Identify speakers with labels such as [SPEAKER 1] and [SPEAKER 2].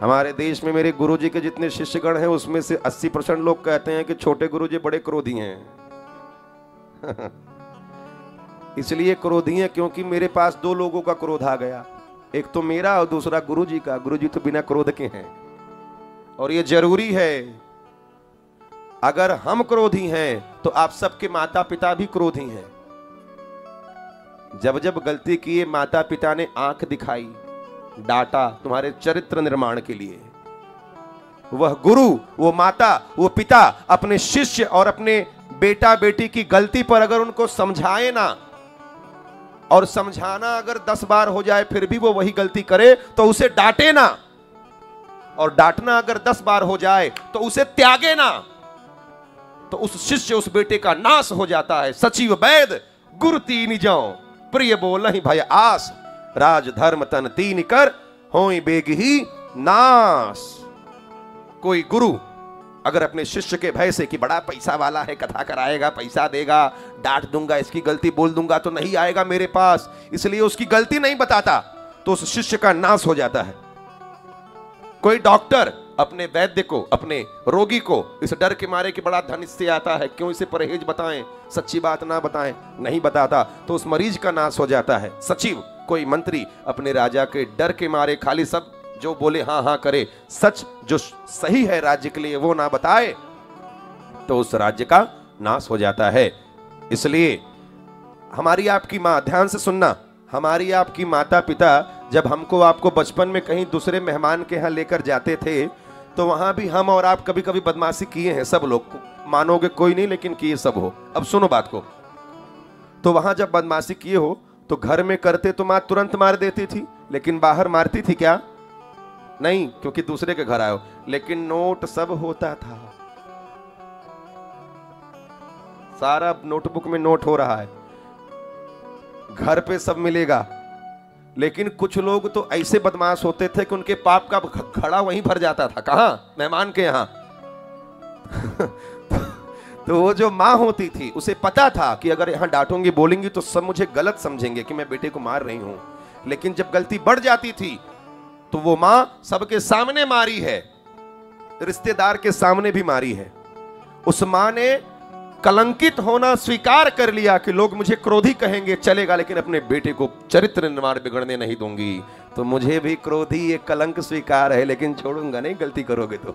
[SPEAKER 1] हमारे देश में मेरे गुरुजी के जितने शिष्यगण हैं उसमें से 80% लोग कहते हैं कि छोटे गुरुजी बड़े क्रोधी हैं। इसलिए क्रोधी हैं क्योंकि मेरे पास 2 लोगों का क्रोध आ गया, एक तो मेरा और दूसरा गुरुजी का। गुरुजी तो बिना क्रोध के हैं और ये जरूरी है। अगर हम क्रोधी हैं तो आप सबके माता पिता भी क्रोधी हैं। जब जब गलती किए माता पिता ने आंख दिखाई, डांटा तुम्हारे चरित्र निर्माण के लिए, वह गुरु, वो माता, वो पिता अपने शिष्य और अपने बेटा बेटी की गलती पर अगर उनको समझाए ना, और समझाना अगर 10 बार हो जाए फिर भी वो वही गलती करे तो उसे डांटे ना, और डांटना अगर 10 बार हो जाए तो उसे त्यागे ना, तो उस शिष्य उस बेटे का नाश हो जाता है। सचिव वैद गुरु तीन जाओ, प्रिय बोलहि भय आस, राज धर्म तन तीन कर, होई बेग ही नाश। कोई गुरु अगर अपने शिष्य के भय से कि बड़ा पैसा वाला है, कथा कराएगा, पैसा देगा, डांट दूंगा, इसकी गलती बोल दूंगा तो नहीं आएगा मेरे पास, इसलिए उसकी गलती नहीं बताता, तो उस शिष्य का नाश हो जाता है। कोई डॉक्टर अपने वैद्य को, अपने रोगी को इस डर के मारे कि बड़ा धन इससे आता है, क्यों इसे परहेज बताएं, सच्ची बात ना बताएं, नहीं बताता तो उस मरीज का नाश हो जाता है। सचिव कोई मंत्री अपने राजा के डर के मारे खाली सब जो बोले हाँ हाँ करे, सच जो सही है राज्य के लिए वो ना बताए, तो उस राज्य का नाश हो जाता है। इसलिए हमारी आपकी माँ, ध्यान से सुनना, हमारी आपकी माता पिता जब हमको आपको बचपन में कहीं दूसरे मेहमान के यहाँ लेकर जाते थे तो वहां भी हम और आप कभी कभी बदमाशी किए हैं। सब लोग, मानोगे कोई नहीं लेकिन किए सब हो। अब सुनो बात को, तो वहां जब बदमाशी किए हो तो घर में करते तो माँ तुरंत मार देती थी, लेकिन बाहर मारती थी क्या? नहीं, क्योंकि दूसरे के घर आयो। लेकिन नोट सब होता था, सारा नोटबुक में नोट हो रहा है, घर पे सब मिलेगा। लेकिन कुछ लोग तो ऐसे बदमाश होते थे कि उनके पाप का घड़ा वहीं भर जाता था। कहां? मेहमान के यहां। तो वो जो माँ होती थी उसे पता था कि अगर यहां डांटूंगी, बोलेंगी तो सब मुझे गलत समझेंगे कि मैं बेटे को मार रही हूं। लेकिन जब गलती बढ़ जाती थी तो वो माँ सबके सामने मारी है, रिश्तेदार के सामने भी मारी है। उस माँ ने कलंकित होना स्वीकार कर लिया कि लोग मुझे क्रोधी कहेंगे चलेगा, लेकिन अपने बेटे को चरित्र निर्माण बिगड़ने नहीं दूंगी। तो मुझे भी क्रोधी ये कलंक स्वीकार है, लेकिन छोड़ूंगा नहीं गलती करोगे तो।